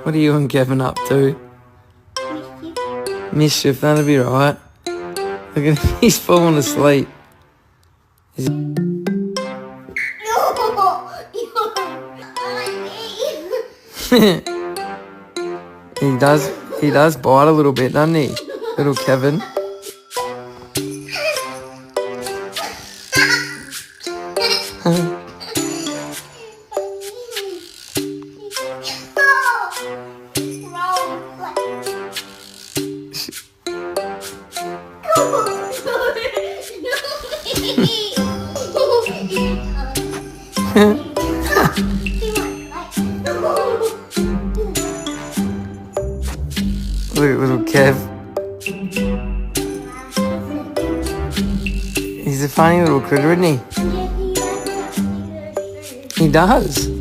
What are you and Kevin up to? Mischief, that'll be right. Look at him, he's falling asleep. He does bite a little bit, doesn't he? Little Kevin. Look at little Kev. He's a funny little critter, isn't he? He does.